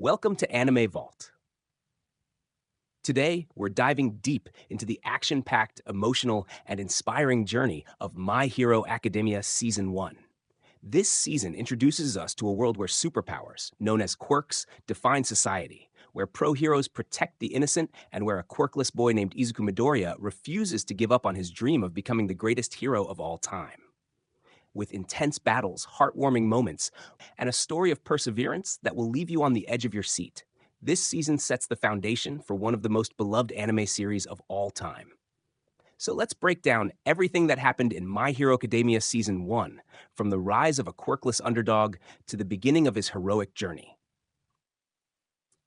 Welcome to Anime Vault. Today, we're diving deep into the action-packed, emotional, and inspiring journey of My Hero Academia Season 1. This season introduces us to a world where superpowers, known as quirks, define society, where pro-heroes protect the innocent, and where a quirkless boy named Izuku Midoriya refuses to give up on his dream of becoming the greatest hero of all time. With intense battles, heartwarming moments, and a story of perseverance that will leave you on the edge of your seat, this season sets the foundation for one of the most beloved anime series of all time. So let's break down everything that happened in My Hero Academia Season 1, from the rise of a quirkless underdog to the beginning of his heroic journey.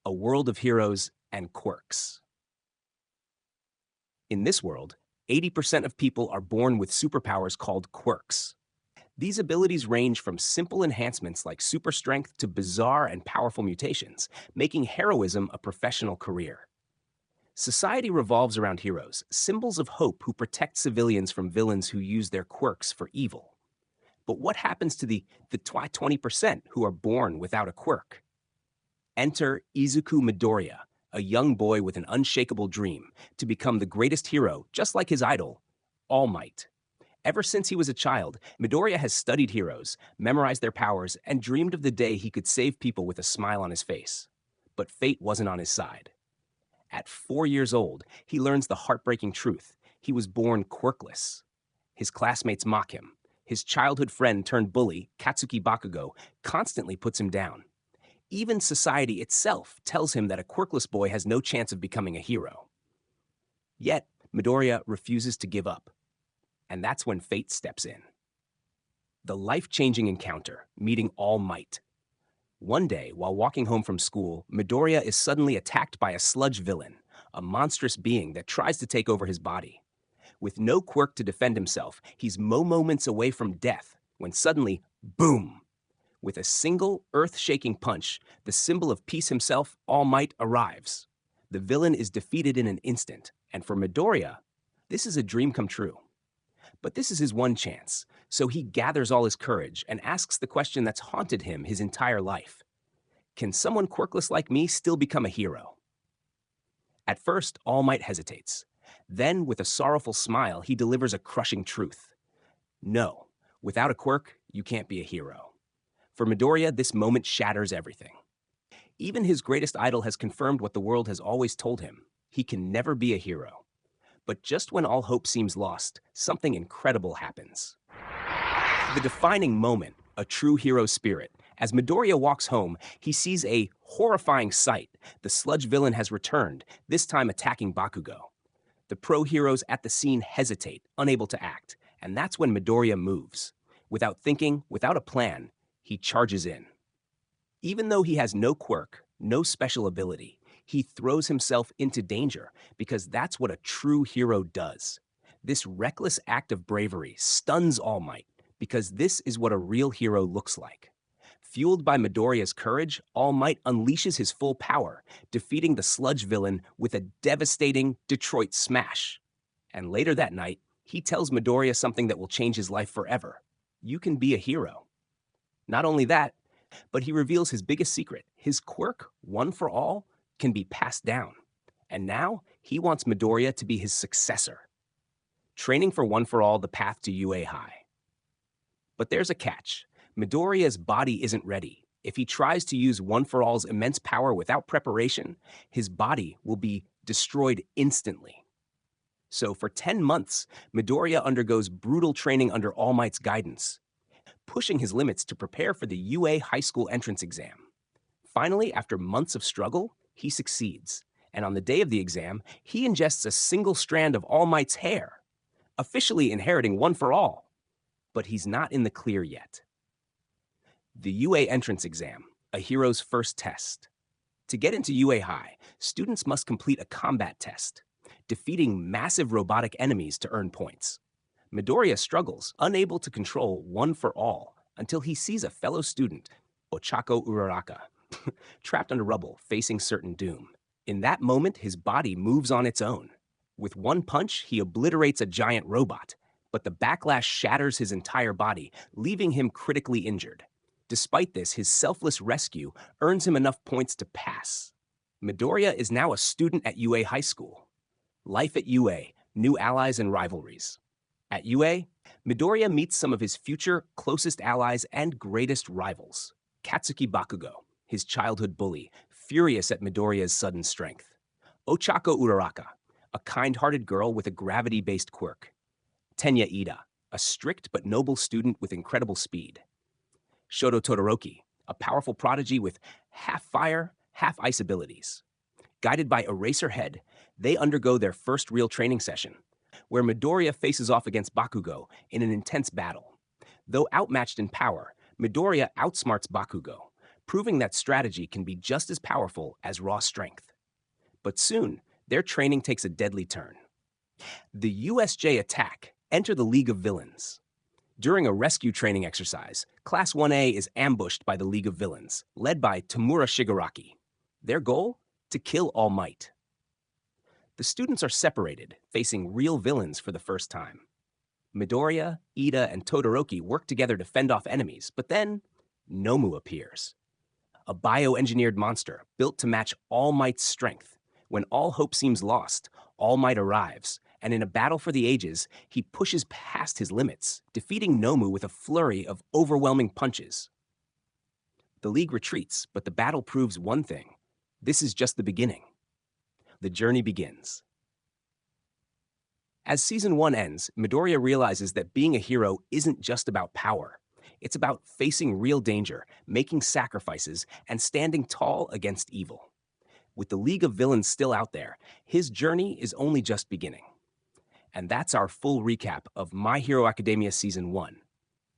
A world of heroes and quirks. In this world, 80% of people are born with superpowers called quirks. These abilities range from simple enhancements like super strength to bizarre and powerful mutations, making heroism a professional career. Society revolves around heroes, symbols of hope who protect civilians from villains who use their quirks for evil. But what happens to the 20% who are born without a quirk? Enter Izuku Midoriya, a young boy with an unshakable dream to become the greatest hero, just like his idol, All Might. Ever since he was a child, Midoriya has studied heroes, memorized their powers, and dreamed of the day he could save people with a smile on his face. But fate wasn't on his side. At 4 years old, he learns the heartbreaking truth. He was born quirkless. His classmates mock him. His childhood friend turned bully, Katsuki Bakugo, constantly puts him down. Even society itself tells him that a quirkless boy has no chance of becoming a hero. Yet, Midoriya refuses to give up. And that's when fate steps in. The life-changing encounter, meeting All Might. One day, while walking home from school, Midoriya is suddenly attacked by a sludge villain, a monstrous being that tries to take over his body. With no quirk to defend himself, he's moments away from death when suddenly, boom! With a single, earth-shaking punch, the symbol of peace himself, All Might, arrives. The villain is defeated in an instant, and for Midoriya, this is a dream come true. But this is his one chance, so he gathers all his courage and asks the question that's haunted him his entire life. Can someone quirkless like me still become a hero? At first, All Might hesitates. Then, with a sorrowful smile, he delivers a crushing truth. No, without a quirk, you can't be a hero. For Midoriya, this moment shatters everything. Even his greatest idol has confirmed what the world has always told him. He can never be a hero. But just when all hope seems lost, something incredible happens. The defining moment, a true hero spirit. As Midoriya walks home, he sees a horrifying sight. The sludge villain has returned, this time attacking Bakugo. The pro-heroes at the scene hesitate, unable to act, and that's when Midoriya moves. Without thinking, without a plan, he charges in. Even though he has no quirk, no special ability, he throws himself into danger because that's what a true hero does. This reckless act of bravery stuns All Might because this is what a real hero looks like. Fueled by Midoriya's courage, All Might unleashes his full power, defeating the sludge villain with a devastating Detroit smash. And later that night, he tells Midoriya something that will change his life forever. You can be a hero. Not only that, but he reveals his biggest secret. His quirk, One for All, can be passed down. And now, he wants Midoriya to be his successor. Training for One for All, the path to UA High. But there's a catch. Midoriya's body isn't ready. If he tries to use One for All's immense power without preparation, his body will be destroyed instantly. So for 10 months, Midoriya undergoes brutal training under All Might's guidance, pushing his limits to prepare for the UA high school entrance exam. Finally, after months of struggle, he succeeds, and on the day of the exam, he ingests a single strand of All Might's hair, officially inheriting One for All. But he's not in the clear yet. The UA entrance exam, a hero's first test. To get into UA High, students must complete a combat test, defeating massive robotic enemies to earn points. Midoriya struggles, unable to control One for All, until he sees a fellow student, Ochako Uraraka, trapped under rubble, facing certain doom. In that moment, his body moves on its own. With one punch, he obliterates a giant robot, but the backlash shatters his entire body, leaving him critically injured. Despite this, his selfless rescue earns him enough points to pass. Midoriya is now a student at UA High School. Life at UA, new allies and rivalries. At UA, Midoriya meets some of his future closest allies and greatest rivals. Katsuki Bakugo, his childhood bully, furious at Midoriya's sudden strength. Ochako Uraraka, a kind-hearted girl with a gravity-based quirk. Tenya Ida, a strict but noble student with incredible speed. Shoto Todoroki, a powerful prodigy with half fire, half ice abilities. Guided by Eraserhead, they undergo their first real training session, where Midoriya faces off against Bakugo in an intense battle. Though outmatched in power, Midoriya outsmarts Bakugo, proving that strategy can be just as powerful as raw strength. But soon, their training takes a deadly turn. The USJ attack enter the League of Villains. During a rescue training exercise, Class 1A is ambushed by the League of Villains, led by Tamura Shigaraki. Their goal? To kill All Might. The students are separated, facing real villains for the first time. Midoriya, Ida, and Todoroki work together to fend off enemies, but then Nomu appears. A bioengineered monster built to match All Might's strength. When all hope seems lost, All Might arrives, and in a battle for the ages, he pushes past his limits, defeating Nomu with a flurry of overwhelming punches. The League retreats, but the battle proves one thing. This is just the beginning. The journey begins. As Season 1 ends, Midoriya realizes that being a hero isn't just about power. It's about facing real danger, making sacrifices, and standing tall against evil. With the League of Villains still out there, his journey is only just beginning. And that's our full recap of My Hero Academia Season 1.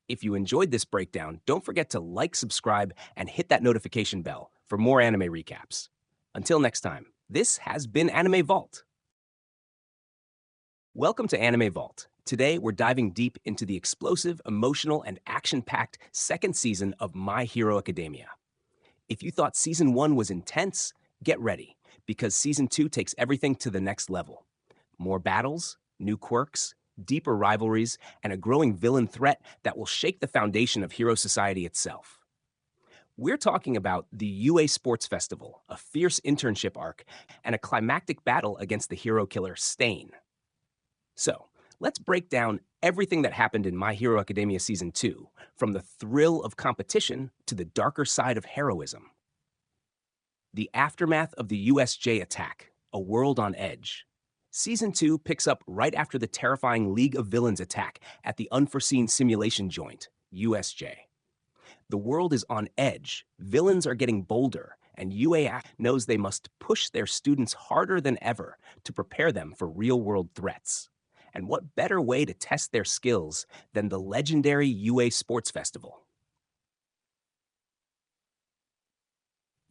If you enjoyed this breakdown, don't forget to like, subscribe, and hit that notification bell for more anime recaps. Until next time, this has been Anime Vault. Welcome to Anime Vault. Today, we're diving deep into the explosive, emotional, and action-packed second season of My Hero Academia. If you thought Season 1 was intense, get ready, because Season 2 takes everything to the next level. More battles, new quirks, deeper rivalries, and a growing villain threat that will shake the foundation of hero society itself. We're talking about the UA Sports Festival, a fierce internship arc, and a climactic battle against the hero killer Stain. So, let's break down everything that happened in My Hero Academia Season 2, from the thrill of competition to the darker side of heroism. The aftermath of the USJ attack, a world on edge. Season 2 picks up right after the terrifying League of Villains attack at the Unforeseen Simulation Joint, USJ. The world is on edge, villains are getting bolder, and UA knows they must push their students harder than ever to prepare them for real-world threats. And what better way to test their skills than the legendary UA Sports Festival?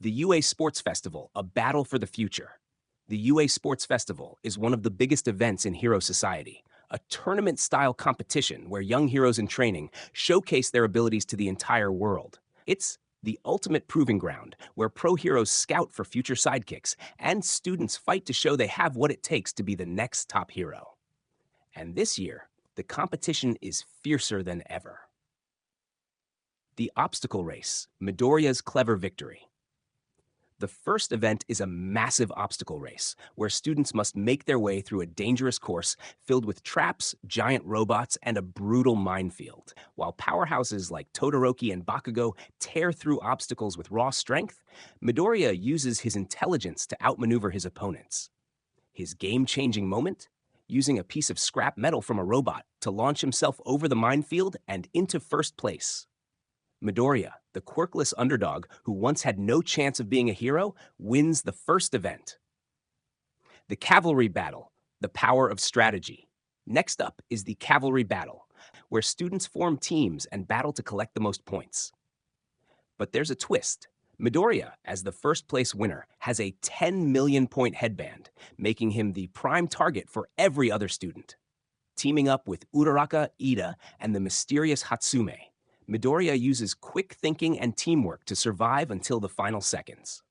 The UA Sports Festival, a battle for the future. The UA Sports Festival is one of the biggest events in hero society, a tournament-style competition where young heroes in training showcase their abilities to the entire world. It's the ultimate proving ground where pro heroes scout for future sidekicks and students fight to show they have what it takes to be the next top hero. And this year, the competition is fiercer than ever. The obstacle race, Midoriya's clever victory. The first event is a massive obstacle race, where students must make their way through a dangerous course filled with traps, giant robots, and a brutal minefield. While powerhouses like Todoroki and Bakugo tear through obstacles with raw strength, Midoriya uses his intelligence to outmaneuver his opponents. His game-changing moment? Using a piece of scrap metal from a robot to launch himself over the minefield and into first place. Midoriya, the quirkless underdog who once had no chance of being a hero, wins the first event. The cavalry battle, the power of strategy. Next up is the cavalry battle, where students form teams and battle to collect the most points. But there's a twist. Midoriya, as the first place winner, has a 10 million point headband, making him the prime target for every other student. Teaming up with Uraraka, Ida, and the mysterious Hatsume, Midoriya uses quick thinking and teamwork to survive until the final seconds.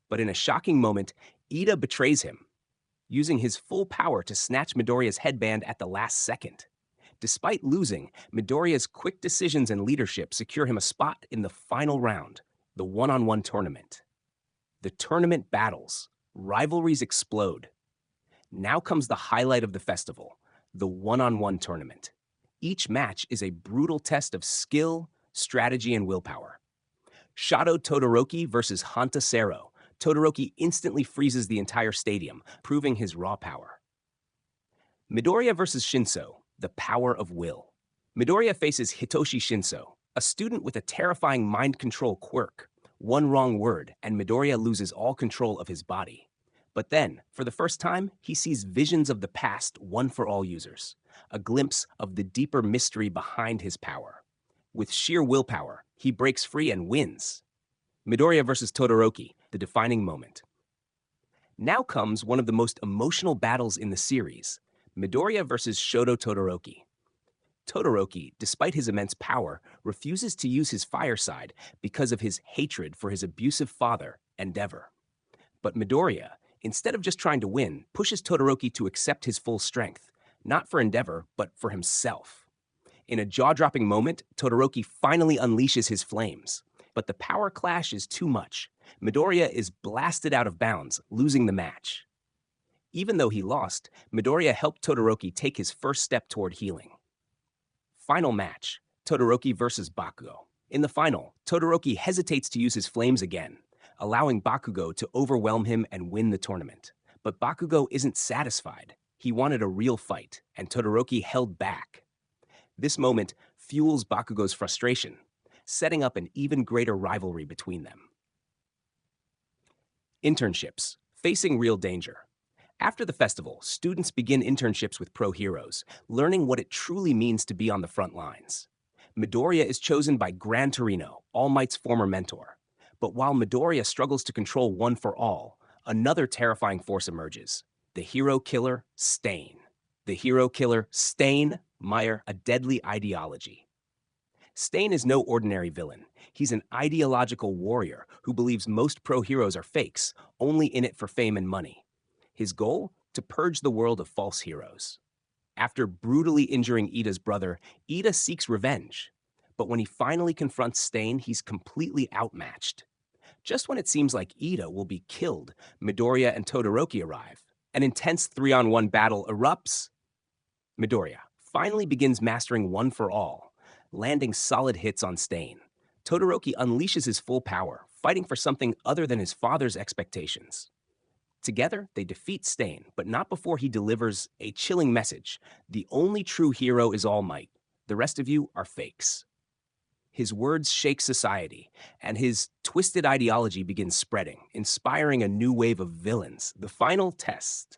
But in a shocking moment, Ida betrays him, using his full power to snatch Midoriya's headband at the last second. Despite losing, Midoriya's quick decisions and leadership secure him a spot in the final round, the one-on-one tournament. The tournament battles. Rivalries explode. Now comes the highlight of the festival, the one-on-one tournament. Each match is a brutal test of skill, strategy, and willpower. Shadow Todoroki versus Hanta Sero. Todoroki instantly freezes the entire stadium, proving his raw power. Midoriya versus Shinso, the power of will. Midoriya faces Hitoshi Shinso, a student with a terrifying mind control quirk. One wrong word, and Midoriya loses all control of his body. But then, for the first time, he sees visions of the past one for all users, a glimpse of the deeper mystery behind his power. With sheer willpower, he breaks free and wins. Midoriya versus Todoroki, the defining moment. Now comes one of the most emotional battles in the series, Midoriya versus Shoto Todoroki. Todoroki, despite his immense power, refuses to use his fire side because of his hatred for his abusive father, Endeavor. But Midoriya, instead of just trying to win, pushes Todoroki to accept his full strength, not for Endeavor, but for himself. In a jaw-dropping moment, Todoroki finally unleashes his flames. But the power clash is too much. Midoriya is blasted out of bounds, losing the match. Even though he lost, Midoriya helped Todoroki take his first step toward healing. Final match, Todoroki versus Bakugo. In the final, Todoroki hesitates to use his flames again, allowing Bakugo to overwhelm him and win the tournament. But Bakugo isn't satisfied. He wanted a real fight, and Todoroki held back. This moment fuels Bakugo's frustration, setting up an even greater rivalry between them. Internships, facing real danger. After the festival, students begin internships with pro heroes, learning what it truly means to be on the front lines. Midoriya is chosen by Gran Torino, All Might's former mentor. But while Midoriya struggles to control one for all, another terrifying force emerges, the hero killer, Stain. The hero killer, Stain, Meyer, a deadly ideology. Stain is no ordinary villain. He's an ideological warrior who believes most pro heroes are fakes, only in it for fame and money. His goal? To purge the world of false heroes. After brutally injuring Ida's brother, Ida seeks revenge. But when he finally confronts Stain, he's completely outmatched. Just when it seems like Ida will be killed, Midoriya and Todoroki arrive. An intense 3-on-1 battle erupts. Midoriya finally begins mastering one for all, landing solid hits on Stain. Todoroki unleashes his full power, fighting for something other than his father's expectations. Together, they defeat Stain, but not before he delivers a chilling message. The only true hero is All Might. The rest of you are fakes. His words shake society, and his twisted ideology begins spreading, inspiring a new wave of villains. The final test.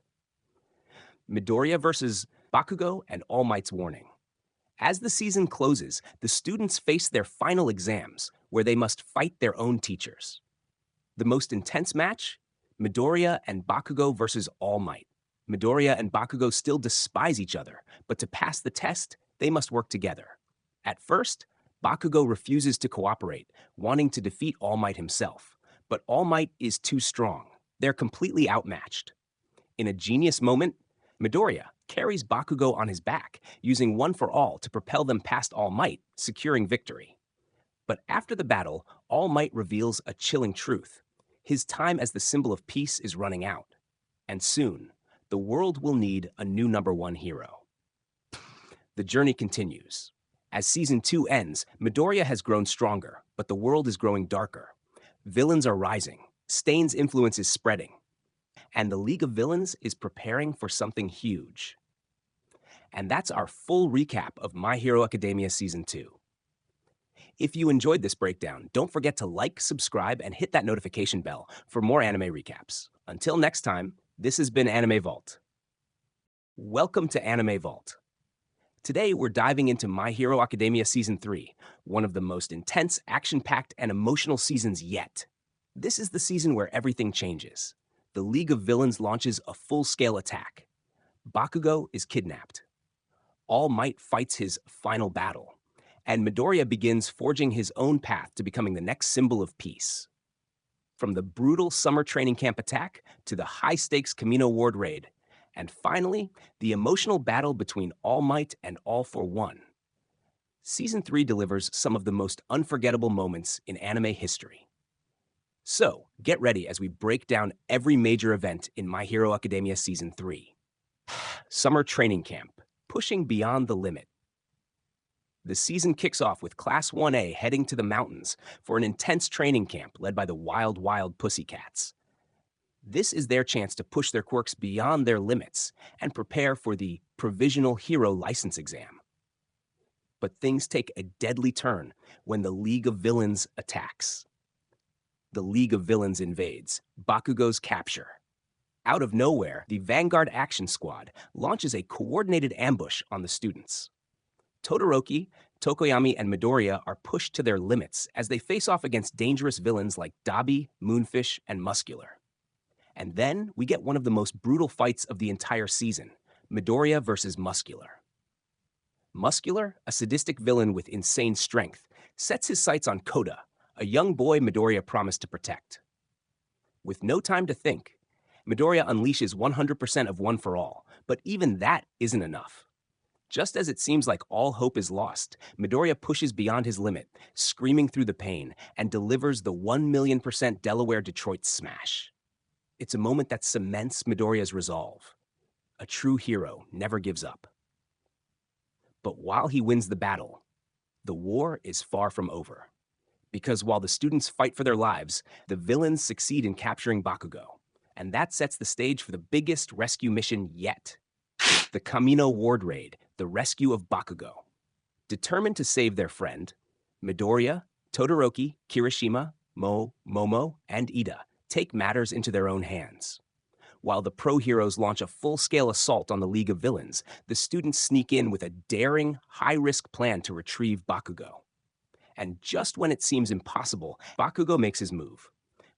Midoriya versus Bakugo and All Might's warning. As the season closes, the students face their final exams, where they must fight their own teachers. The most intense match? Midoriya and Bakugo versus All Might. Midoriya and Bakugo still despise each other, but to pass the test, they must work together. At first, Bakugo refuses to cooperate, wanting to defeat All Might himself. But All Might is too strong. They're completely outmatched. In a genius moment, Midoriya carries Bakugo on his back, using one for all to propel them past All Might, securing victory. But after the battle, All Might reveals a chilling truth. His time as the symbol of peace is running out. And soon, the world will need a new #1 hero. The journey continues. As Season 2 ends, Midoriya has grown stronger, but the world is growing darker. Villains are rising, Stain's influence is spreading, and the League of Villains is preparing for something huge. And that's our full recap of My Hero Academia Season 2. If you enjoyed this breakdown, don't forget to like, subscribe, and hit that notification bell for more anime recaps. Until next time, this has been Anime Vault. Welcome to Anime Vault. Today, we're diving into My Hero Academia Season 3, one of the most intense, action-packed, and emotional seasons yet. This is the season where everything changes. The League of Villains launches a full-scale attack. Bakugo is kidnapped. All Might fights his final battle. And Midoriya begins forging his own path to becoming the next symbol of peace. From the brutal summer training camp attack to the high-stakes Camino Ward raid, And finally, the emotional battle between All Might and All for One. Season 3 delivers some of the most unforgettable moments in anime history. So, get ready as we break down every major event in My Hero Academia Season 3. Summer Training Camp, pushing beyond the limit. The season kicks off with Class 1A heading to the mountains for an intense training camp led by the Wild Wild Pussycats. This is their chance to push their quirks beyond their limits and prepare for the Provisional Hero License exam. But things take a deadly turn when the League of Villains attacks. The League of Villains invades, Bakugo's capture. Out of nowhere, the Vanguard Action Squad launches a coordinated ambush on the students. Todoroki, Tokoyami, and Midoriya are pushed to their limits as they face off against dangerous villains like Dabi, Moonfish, and Muscular. And then we get one of the most brutal fights of the entire season, Midoriya versus Muscular. Muscular, a sadistic villain with insane strength, sets his sights on Koda, a young boy Midoriya promised to protect. With no time to think, Midoriya unleashes 100% of One for All, but even that isn't enough. Just as it seems like all hope is lost, Midoriya pushes beyond his limit, screaming through the pain, and delivers the 1,000,000% Delaware-Detroit smash. It's a moment that cements Midoriya's resolve. A true hero never gives up. But while he wins the battle, the war is far from over. Because while the students fight for their lives, the villains succeed in capturing Bakugo. And that sets the stage for the biggest rescue mission yet. The Kamino Ward Raid, the rescue of Bakugo. Determined to save their friend, Midoriya, Todoroki, Kirishima, Momo, and Ida take matters into their own hands. While the pro-heroes launch a full-scale assault on the League of Villains, the students sneak in with a daring, high-risk plan to retrieve Bakugo. And just when it seems impossible, Bakugo makes his move.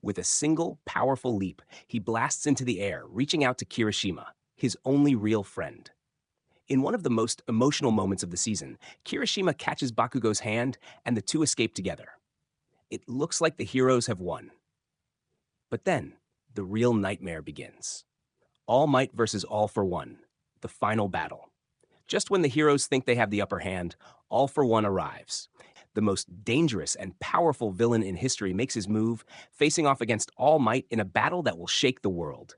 With a single, powerful leap, he blasts into the air, reaching out to Kirishima, his only real friend. In one of the most emotional moments of the season, Kirishima catches Bakugo's hand, and the two escape together. It looks like the heroes have won. But then, the real nightmare begins. All Might versus All for One, the final battle. Just when the heroes think they have the upper hand, All for One arrives. The most dangerous and powerful villain in history makes his move, facing off against All Might in a battle that will shake the world.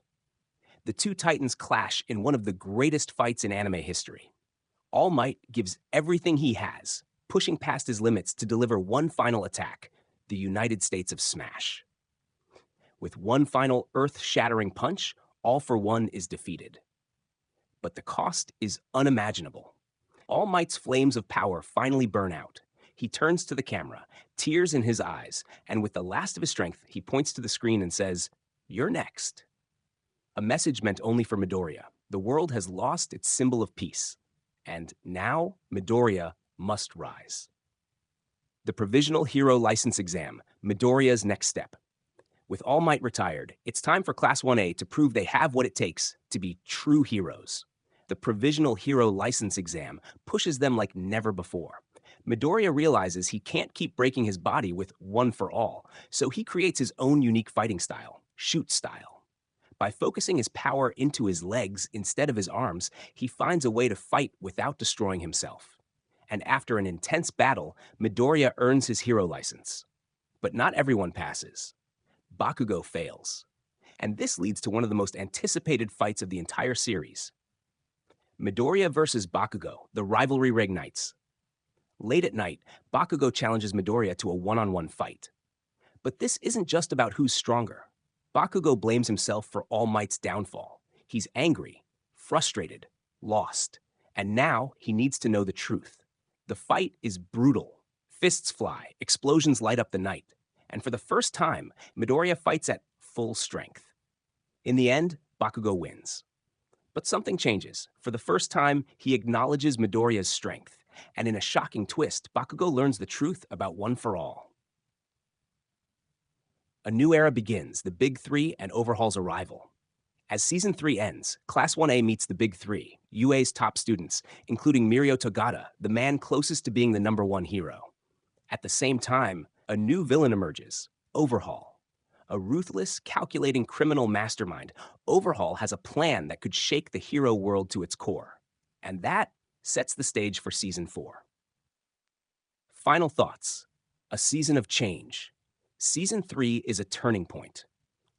The two titans clash in one of the greatest fights in anime history. All Might gives everything he has, pushing past his limits to deliver one final attack, the United States of Smash. With one final earth-shattering punch, All for One is defeated. But the cost is unimaginable. All Might's flames of power finally burn out. He turns to the camera, tears in his eyes, and with the last of his strength, he points to the screen and says, "You're next." A message meant only for Midoriya. The world has lost its symbol of peace. And now, Midoriya must rise. The Provisional Hero License exam, Midoriya's next step. With All Might retired, it's time for Class 1A to prove they have what it takes to be true heroes. The Provisional Hero License exam pushes them like never before. Midoriya realizes he can't keep breaking his body with One for All, so he creates his own unique fighting style, shoot style. By focusing his power into his legs instead of his arms, he finds a way to fight without destroying himself. And after an intense battle, Midoriya earns his hero license. But not everyone passes. Bakugo fails. And this leads to one of the most anticipated fights of the entire series. Midoriya versus Bakugo, the rivalry reignites. Late at night, Bakugo challenges Midoriya to a one-on-one fight. But this isn't just about who's stronger. Bakugo blames himself for All Might's downfall. He's angry, frustrated, lost, and now he needs to know the truth. The fight is brutal. Fists fly, explosions light up the night, and for the first time, Midoriya fights at full strength. In the end, Bakugo wins. But something changes. For the first time, he acknowledges Midoriya's strength, and in a shocking twist, Bakugo learns the truth about One for All. A new era begins, the Big Three and Overhaul's arrival. As Season 3 ends, Class 1A meets the Big Three, UA's top students, including Mirio Togata, the man closest to being the #1 hero. At the same time, a new villain emerges, Overhaul, A ruthless, calculating criminal mastermind, Overhaul has a plan that could shake the hero world to its core. And that sets the stage for Season 4. Final thoughts. A season of change. Season 3 is a turning point.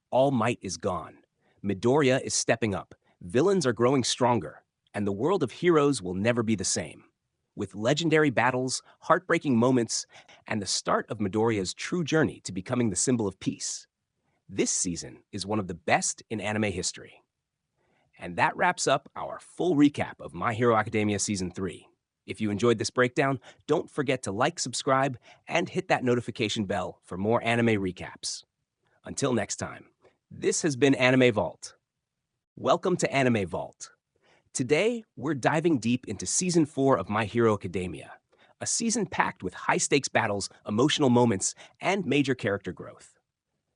All Might is gone. Midoriya is stepping up. Villains are growing stronger. And the world of heroes will never be the same. With legendary battles, heartbreaking moments, and the start of Midoriya's true journey to becoming the symbol of peace, this season is one of the best in anime history. And that wraps up our full recap of My Hero Academia Season 3. If you enjoyed this breakdown, don't forget to like, subscribe, and hit that notification bell for more anime recaps. Until next time, this has been Anime Vault. Welcome to Anime Vault. Today, we're diving deep into Season 4 of My Hero Academia, a season packed with high-stakes battles, emotional moments, and major character growth.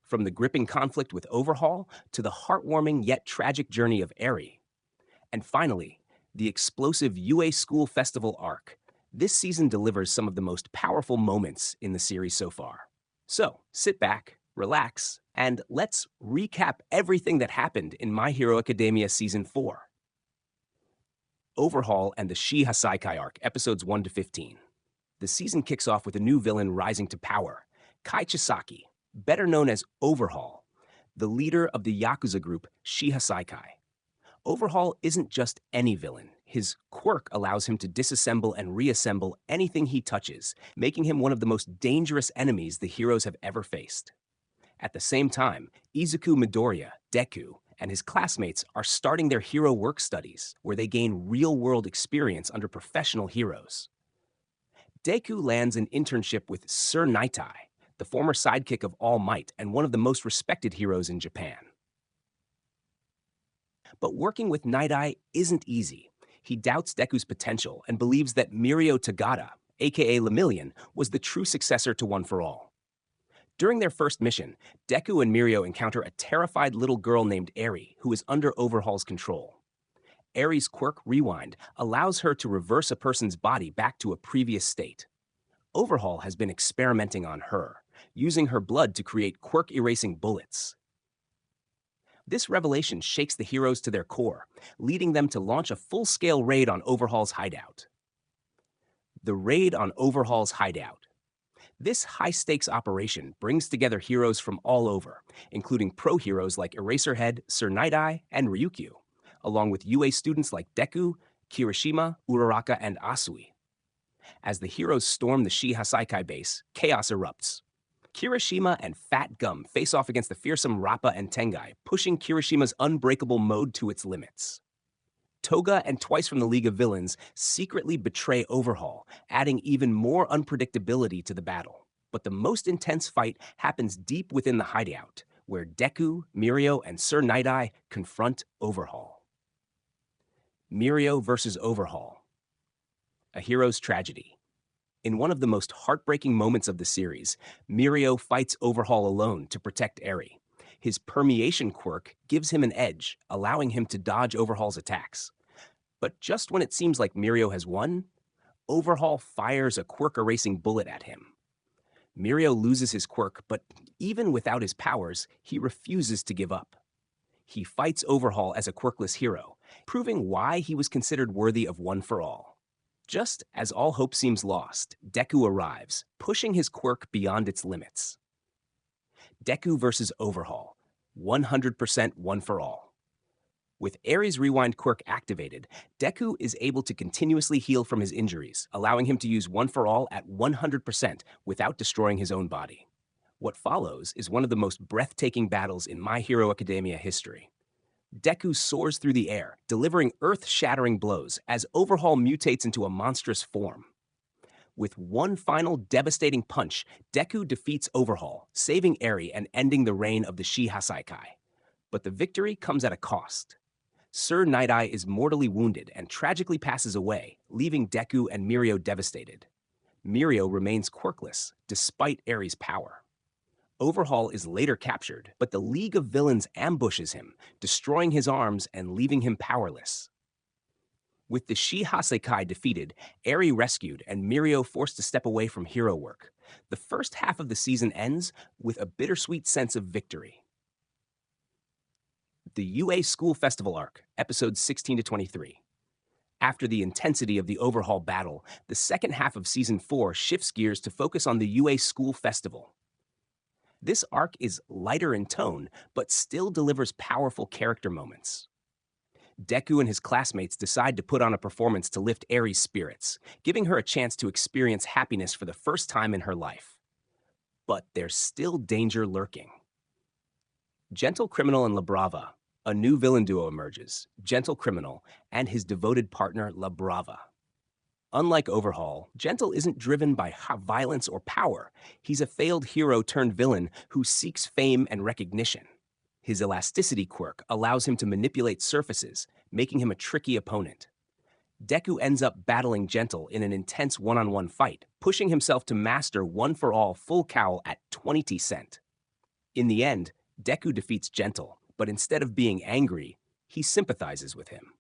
From the gripping conflict with Overhaul to the heartwarming yet tragic journey of Eri. And finally, the explosive UA School Festival arc. This season delivers some of the most powerful moments in the series so far. So, sit back, relax, and let's recap everything that happened in My Hero Academia Season 4. Overhaul and the Shi Hasaikai arc, episodes 1 to 15. The season kicks off with a new villain rising to power, Kai Chisaki, better known as Overhaul, the leader of the Yakuza group Shi Hasaikai. Overhaul isn't just any villain. His quirk allows him to disassemble and reassemble anything he touches, making him one of the most dangerous enemies the heroes have ever faced. At the same time, Izuku Midoriya, Deku, and his classmates are starting their hero work studies, where they gain real-world experience under professional heroes. Deku lands an internship with Sir Naitai, the former sidekick of All Might and one of the most respected heroes in Japan. But working with Naitai isn't easy. He doubts Deku's potential and believes that Mirio Tagada, aka Lemillion, was the true successor to One for All. During their first mission, Deku and Mirio encounter a terrified little girl named Eri, who is under Overhaul's control. Eri's quirk Rewind allows her to reverse a person's body back to a previous state. Overhaul has been experimenting on her, using her blood to create quirk-erasing bullets. This revelation shakes the heroes to their core, leading them to launch a full-scale raid on Overhaul's hideout. The raid on Overhaul's hideout. This high-stakes operation brings together heroes from all over, including pro heroes like Eraserhead, Sir Naitai, and Ryukyu, along with UA students like Deku, Kirishima, Uraraka, and Asui. As the heroes storm the Shi Hasaikai base, chaos erupts. Kirishima and Fat Gum face off against the fearsome Rappa and Tengai, pushing Kirishima's unbreakable mode to its limits. Toga and Twice from the League of Villains secretly betray Overhaul, adding even more unpredictability to the battle. But the most intense fight happens deep within the hideout, where Deku, Mirio, and Sir Naitai confront Overhaul. Mirio versus Overhaul. A hero's tragedy. In one of the most heartbreaking moments of the series, Mirio fights Overhaul alone to protect Eri. His permeation quirk gives him an edge, allowing him to dodge Overhaul's attacks. But just when it seems like Mirio has won, Overhaul fires a quirk-erasing bullet at him. Mirio loses his quirk, but even without his powers, he refuses to give up. He fights Overhaul as a quirkless hero, proving why he was considered worthy of One for All. Just as all hope seems lost, Deku arrives, pushing his quirk beyond its limits. Deku versus Overhaul, 100% One for All. With Eri's Rewind quirk activated, Deku is able to continuously heal from his injuries, allowing him to use One for All at 100% without destroying his own body. What follows is one of the most breathtaking battles in My Hero Academia history. Deku soars through the air, delivering earth-shattering blows as Overhaul mutates into a monstrous form. With one final devastating punch, Deku defeats Overhaul, saving Eri and ending the reign of the Shi Hasaikai. But the victory comes at a cost. Sir Naitai is mortally wounded and tragically passes away, leaving Deku and Mirio devastated. Mirio remains quirkless, despite Eri's power. Overhaul is later captured, but the League of Villains ambushes him, destroying his arms and leaving him powerless. With the Shi Hasekai defeated, Eri rescued, and Mirio forced to step away from hero work, the first half of the season ends with a bittersweet sense of victory. The UA School Festival arc, episodes 16 to 23. After the intensity of the overhaul battle, the second half of Season 4 shifts gears to focus on the UA School Festival. This arc is lighter in tone, but still delivers powerful character moments. Deku and his classmates decide to put on a performance to lift Eri's spirits, giving her a chance to experience happiness for the first time in her life. But there's still danger lurking. Gentle Criminal and La Brava, a new villain duo emerges, Gentle Criminal and his devoted partner La Brava. Unlike Overhaul, Gentle isn't driven by violence or power. He's a failed hero turned villain who seeks fame and recognition. His elasticity quirk allows him to manipulate surfaces, making him a tricky opponent. Deku ends up battling Gentle in an intense one-on-one fight, pushing himself to master one-for-all full cowl at 20%. In the end, Deku defeats Gentle, but instead of being angry, he sympathizes with him.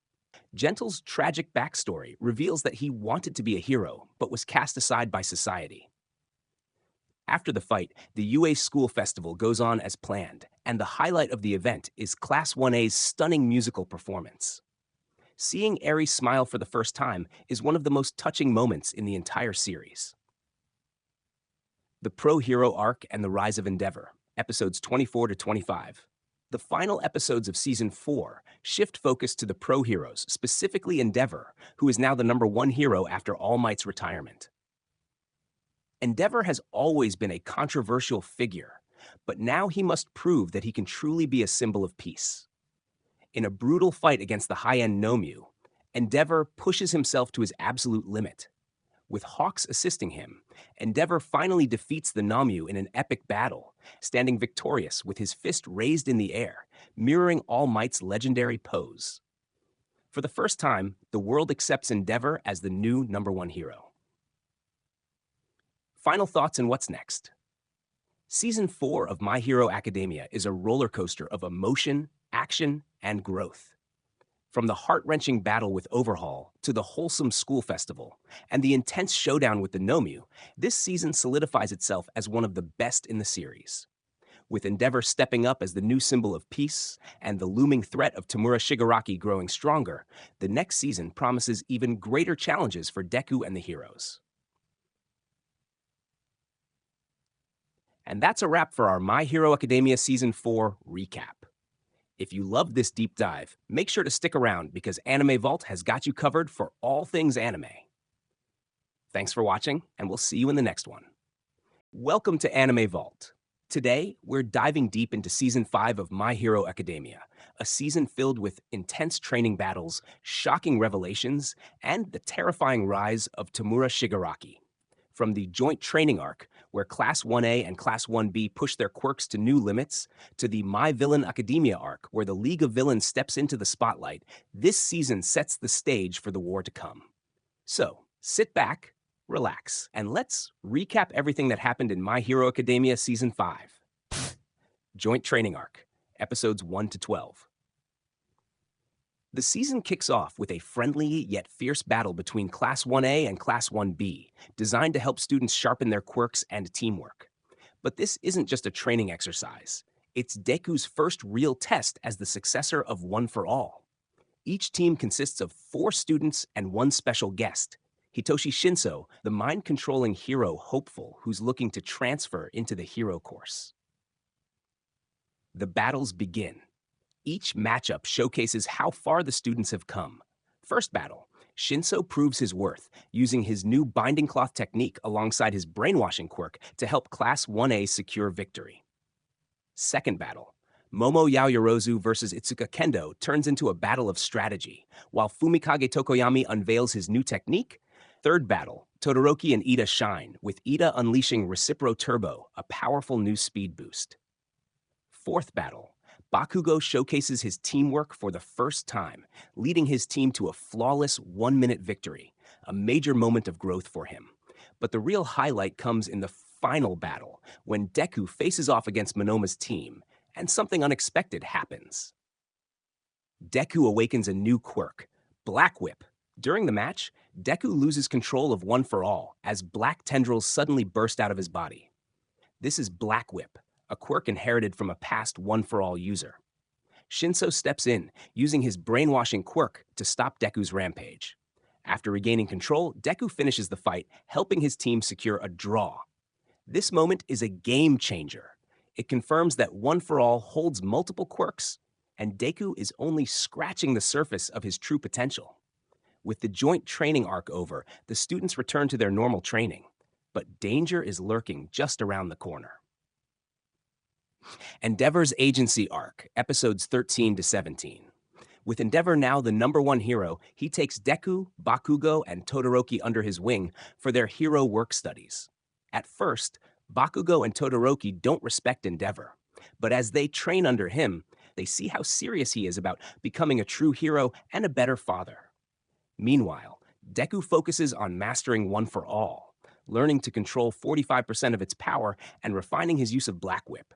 Gentle's tragic backstory reveals that he wanted to be a hero, but was cast aside by society. After the fight, the UA School Festival goes on as planned, and the highlight of the event is Class 1A's stunning musical performance. Seeing Eri smile for the first time is one of the most touching moments in the entire series. The Pro Hero Arc and the Rise of Endeavor, episodes 24 to 25. The final episodes of Season 4 shift focus to the pro heroes, specifically Endeavor, who is now the #1 hero after All Might's retirement. Endeavor has always been a controversial figure, but now he must prove that he can truly be a symbol of peace. In a brutal fight against the high-end Nomu, Endeavor pushes himself to his absolute limit. With Hawks assisting him, Endeavor finally defeats the Nomu in an epic battle, standing victorious with his fist raised in the air, mirroring All Might's legendary pose. For the first time, the world accepts Endeavor as the new #1 hero. Final thoughts and what's next. Season 4 of My Hero Academia is a roller coaster of emotion, action, and growth. From the heart-wrenching battle with Overhaul to the wholesome school festival and the intense showdown with the Nomu, this season solidifies itself as one of the best in the series. With Endeavor stepping up as the new symbol of peace and the looming threat of Tamura Shigaraki growing stronger, the next season promises even greater challenges for Deku and the heroes. And that's a wrap for our My Hero Academia Season 4 recap. If you loved this deep dive, make sure to stick around because Anime Vault has got you covered for all things anime. Thanks for watching, and we'll see you in the next one. Welcome to Anime Vault. Today, we're diving deep into Season 5 of My Hero Academia, a season filled with intense training battles, shocking revelations, and the terrifying rise of Tamura Shigaraki. From the joint training arc, where Class 1A and Class 1B push their quirks to new limits, to the My Villain Academia arc, where the League of Villains steps into the spotlight, this season sets the stage for the war to come. So, sit back, relax, and let's recap everything that happened in My Hero Academia Season 5. Joint Training Arc, Episodes 1 to 12. The season kicks off with a friendly yet fierce battle between Class 1A and Class 1B, designed to help students sharpen their quirks and teamwork. But this isn't just a training exercise. It's Deku's first real test as the successor of One for All. Each team consists of 4 students and 1 special guest, Hitoshi Shinso, the mind-controlling hero hopeful who's looking to transfer into the hero course. The battles begin. Each matchup showcases how far the students have come. First battle, Shinso proves his worth, using his new binding cloth technique alongside his brainwashing quirk to help Class 1A secure victory. Second battle, Momo Yaoyorozu versus Itsuka Kendo turns into a battle of strategy, while Fumikage Tokoyami unveils his new technique. Third battle, Todoroki and Ida shine, with Ida unleashing Recipro Turbo, a powerful new speed boost. Fourth battle, Bakugo showcases his teamwork for the first time, leading his team to a flawless 1-minute victory, a major moment of growth for him. But the real highlight comes in the final battle, when Deku faces off against Monoma's team, and something unexpected happens. Deku awakens a new quirk, Black Whip, During the match, Deku loses control of One for All as black tendrils suddenly burst out of his body. This is Black Whip, a quirk inherited from a past One for All user. Shinso steps in, using his brainwashing quirk to stop Deku's rampage. After regaining control, Deku finishes the fight, helping his team secure a draw. This moment is a game changer. It confirms that One for All holds multiple quirks, and Deku is only scratching the surface of his true potential. With the joint training arc over, the students return to their normal training, but danger is lurking just around the corner. Endeavor's Agency Arc, episodes 13 to 17. With Endeavor now the #1 hero, he takes Deku, Bakugo, and Todoroki under his wing for their hero work studies. At first, Bakugo and Todoroki don't respect Endeavor, but as they train under him, they see how serious he is about becoming a true hero and a better father. Meanwhile, Deku focuses on mastering One for All, learning to control 45% of its power and refining his use of Black Whip.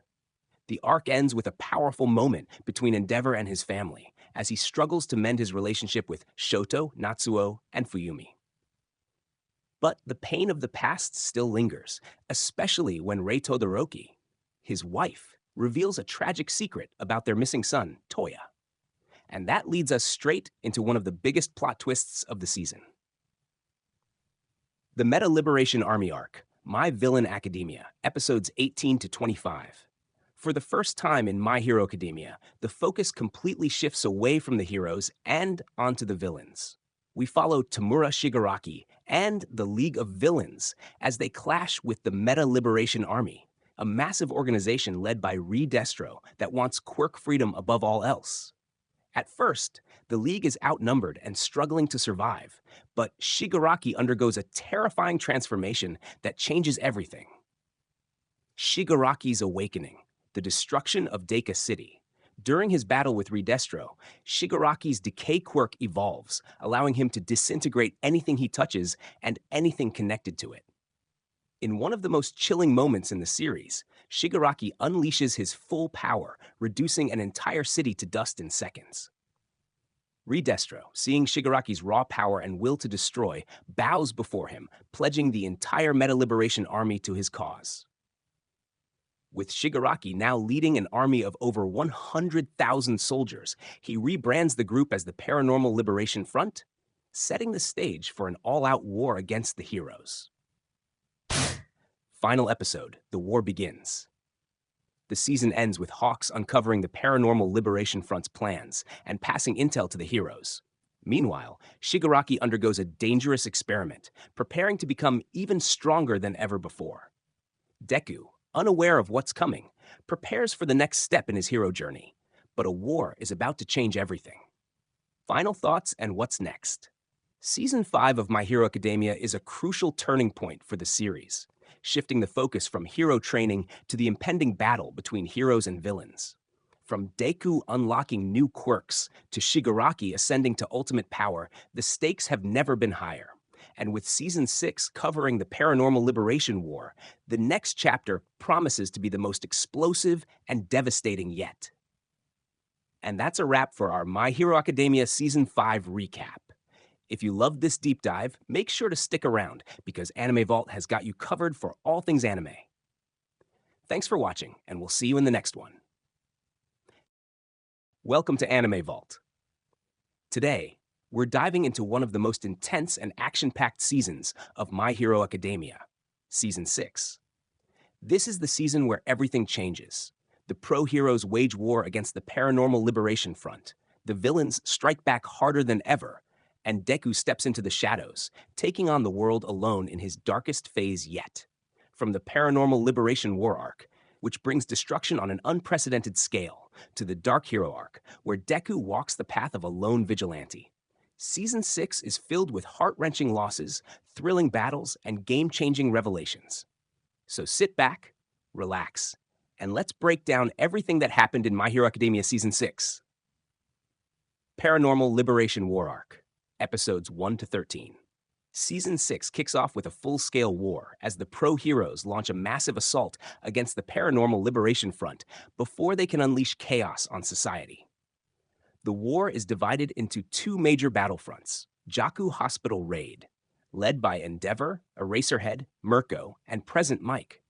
The arc ends with a powerful moment between Endeavor and his family, as he struggles to mend his relationship with Shoto, Natsuo, and Fuyumi. But the pain of the past still lingers, especially when Rei Todoroki, his wife, reveals a tragic secret about their missing son, Toya. And that leads us straight into one of the biggest plot twists of the season. The Meta Liberation Army arc, My Villain Academia, episodes 18 to 25. For the first time in My Hero Academia, the focus completely shifts away from the heroes and onto the villains. We follow Tamura Shigaraki and the League of Villains as they clash with the Meta Liberation Army, a massive organization led by Destro that wants quirk freedom above all else. At first, the League is outnumbered and struggling to survive, but Shigaraki undergoes a terrifying transformation that changes everything. Shigaraki's Awakening, the destruction of Deka City. During his battle with Destro, Shigaraki's decay quirk evolves, allowing him to disintegrate anything he touches and anything connected to it. In one of the most chilling moments in the series, Shigaraki unleashes his full power, reducing an entire city to dust in seconds. Destro, seeing Shigaraki's raw power and will to destroy, bows before him, pledging the entire Meta Liberation Army to his cause. With Shigaraki now leading an army of over 100,000 soldiers, he rebrands the group as the Paranormal Liberation Front, setting the stage for an all-out war against the heroes. Final episode, The War Begins. The season ends with Hawks uncovering the Paranormal Liberation Front's plans and passing intel to the heroes. Meanwhile, Shigaraki undergoes a dangerous experiment, preparing to become even stronger than ever before. Deku, unaware of what's coming, prepares for the next step in his hero journey, but a war is about to change everything. Final thoughts and what's next? Season 5 of My Hero Academia is a crucial turning point for the series, shifting the focus from hero training to the impending battle between heroes and villains. From Deku unlocking new quirks to Shigaraki ascending to ultimate power, the stakes have never been higher. And with Season 6 covering the Paranormal Liberation War, the next chapter promises to be the most explosive and devastating yet. And that's a wrap for our My Hero Academia Season 5 recap. If you loved this deep dive, make sure to stick around because Anime Vault has got you covered for all things anime. Thanks for watching, and we'll see you in the next one. Welcome to Anime Vault. Today, we're diving into one of the most intense and action-packed seasons of My Hero Academia, Season 6. This is the season where everything changes. The pro-heroes wage war against the Paranormal Liberation Front, the villains strike back harder than ever, and Deku steps into the shadows, taking on the world alone in his darkest phase yet. From the Paranormal Liberation War arc, which brings destruction on an unprecedented scale, to the Dark Hero arc, where Deku walks the path of a lone vigilante. Season 6 is filled with heart-wrenching losses, thrilling battles, and game-changing revelations. So sit back, relax, and let's break down everything that happened in My Hero Academia Season 6. Paranormal Liberation War arc, episodes 1 to 13. Season 6 kicks off with a full-scale war as the pro-heroes launch a massive assault against the Paranormal Liberation Front before they can unleash chaos on society. The war is divided into two major battlefronts. Jaku Hospital Raid, led by Endeavor, Eraserhead, Mirko, and Present Mike.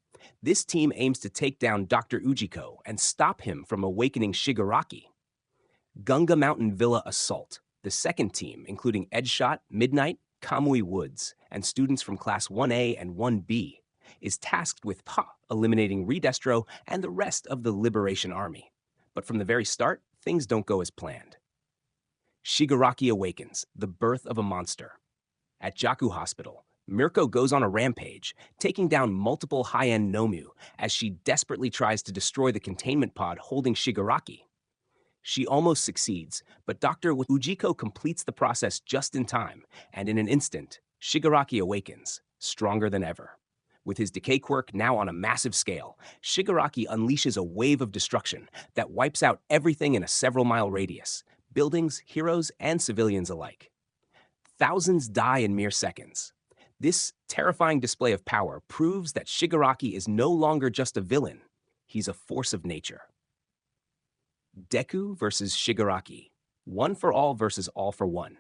This team aims to take down Dr. Ujiko and stop him from awakening Shigaraki. Gunga Mountain Villa Assault, the second team, including Edgeshot, Midnight, Kamui Woods, and students from Class 1A and 1B, is tasked with eliminating Redestro and the rest of the Liberation Army. But from the very start, things don't go as planned. Shigaraki awakens, the birth of a monster. At Jaku Hospital, Mirko goes on a rampage, taking down multiple high-end Nomu as she desperately tries to destroy the containment pod holding Shigaraki. She almost succeeds, but Dr. Ujiko completes the process just in time, and in an instant, Shigaraki awakens, stronger than ever. With his decay quirk now on a massive scale, Shigaraki unleashes a wave of destruction that wipes out everything in a several-mile radius, buildings, heroes, and civilians alike. Thousands die in mere seconds. This terrifying display of power proves that Shigaraki is no longer just a villain, he's a force of nature. Deku versus Shigaraki, one for all versus all for one.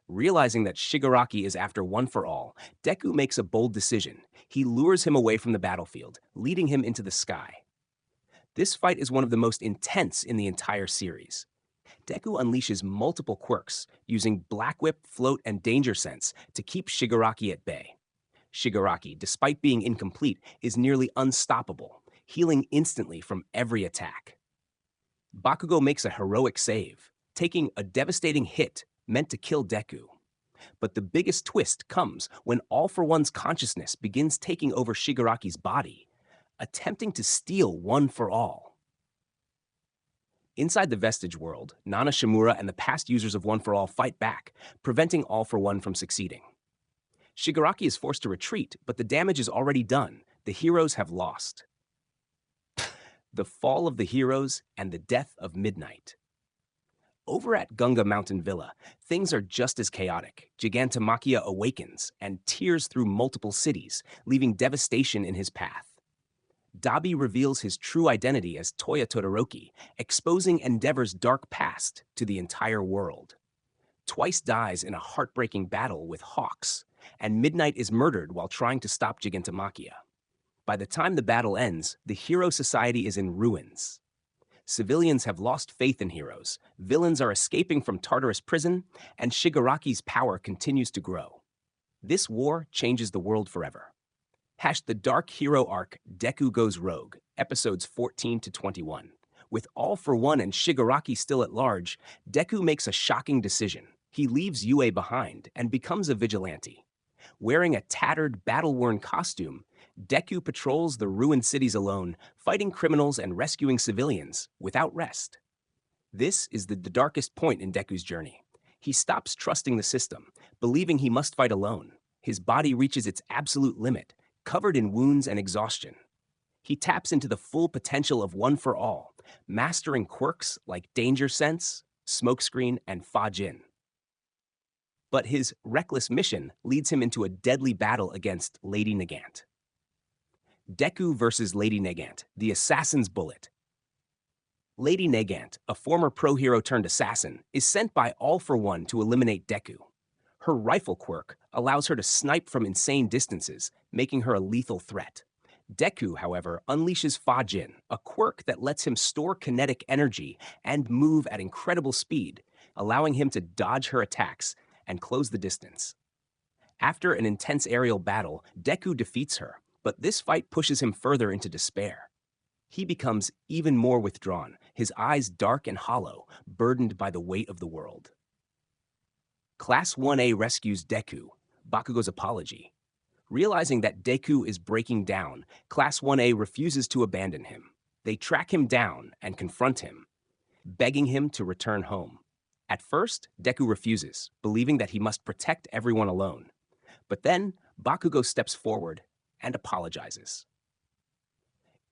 Realizing that Shigaraki is after one for all, Deku makes a bold decision. He lures him away from the battlefield, leading him into the sky. This fight is one of the most intense in the entire series. Deku unleashes multiple quirks, using Black Whip, Float, and Danger Sense to keep Shigaraki at bay. Shigaraki, despite being incomplete, is nearly unstoppable, healing instantly from every attack. Bakugo makes a heroic save, taking a devastating hit meant to kill Deku. But the biggest twist comes when All for One's consciousness begins taking over Shigaraki's body, attempting to steal One for All. Inside the Vestige world, Nana Shimura and the past users of One for All fight back, preventing All for One from succeeding. Shigaraki is forced to retreat, but the damage is already done. The heroes have lost. The fall of the heroes and the death of Midnight. Over at Gunga Mountain Villa, things are just as chaotic. Gigantomachia awakens and tears through multiple cities, leaving devastation in his path. Dabi reveals his true identity as Toya Todoroki, exposing Endeavor's dark past to the entire world. Twice dies in a heartbreaking battle with Hawks, and Midnight is murdered while trying to stop Gigantomachia. By the time the battle ends, the hero society is in ruins. Civilians have lost faith in heroes, villains are escaping from Tartarus prison, and Shigaraki's power continues to grow. This war changes the world forever. The Dark Hero arc Deku Goes Rogue, episodes 14 to 21. With All for One and Shigaraki still at large, Deku makes a shocking decision. He leaves Yue behind and becomes a vigilante. Wearing a tattered, battle-worn costume, Deku patrols the ruined cities alone, fighting criminals and rescuing civilians without rest. This is the darkest point in Deku's journey. He stops trusting the system, believing he must fight alone. His body reaches its absolute limit, covered in wounds and exhaustion. He taps into the full potential of One for All, mastering quirks like Danger Sense, Smokescreen, and Fajin. But his reckless mission leads him into a deadly battle against Lady Nagant. Deku versus Lady Nagant, the Assassin's Bullet. Lady Nagant, a former pro-hero turned assassin, is sent by All for One to eliminate Deku. Her rifle quirk allows her to snipe from insane distances, making her a lethal threat. Deku, however, unleashes Fajin, a quirk that lets him store kinetic energy and move at incredible speed, allowing him to dodge her attacks and close the distance. After an intense aerial battle, Deku defeats her, but this fight pushes him further into despair. He becomes even more withdrawn, his eyes dark and hollow, burdened by the weight of the world. Class 1A rescues Deku, Bakugo's apology. Realizing that Deku is breaking down, Class 1A refuses to abandon him. They track him down and confront him, begging him to return home. At first, Deku refuses, believing that he must protect everyone alone. But then, Bakugo steps forward and apologizes.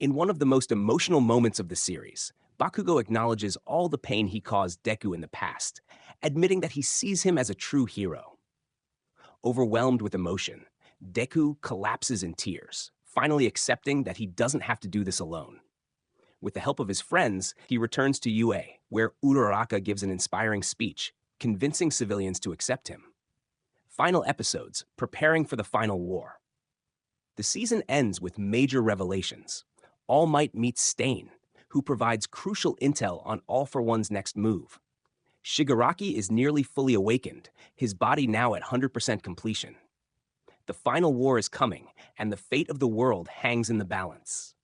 In one of the most emotional moments of the series, Bakugo acknowledges all the pain he caused Deku in the past, admitting that he sees him as a true hero. Overwhelmed with emotion, Deku collapses in tears, finally accepting that he doesn't have to do this alone. With the help of his friends, he returns to UA, where Uraraka gives an inspiring speech, convincing civilians to accept him. Final episodes, preparing for the final war. The season ends with major revelations. All Might meets Stain, who provides crucial intel on All for One's next move. Shigaraki is nearly fully awakened, his body now at 100% completion. The final war is coming, and the fate of the world hangs in the balance.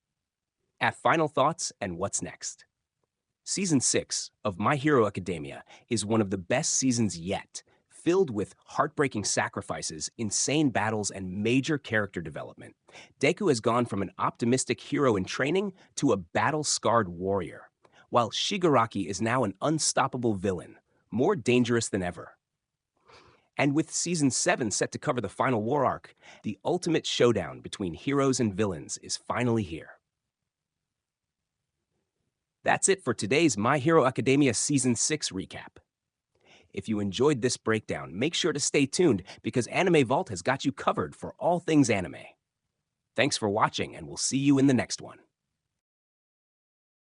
At Final Thoughts and What's Next? Season 6 of My Hero Academia is one of the best seasons yet, filled with heartbreaking sacrifices, insane battles, and major character development. Deku has gone from an optimistic hero in training to a battle-scarred warrior, while Shigaraki is now an unstoppable villain, more dangerous than ever. And with Season 7 set to cover the final war arc, the ultimate showdown between heroes and villains is finally here. That's it for today's My Hero Academia Season 6 recap. If you enjoyed this breakdown, make sure to stay tuned because Anime Vault has got you covered for all things anime. Thanks for watching, and we'll see you in the next one.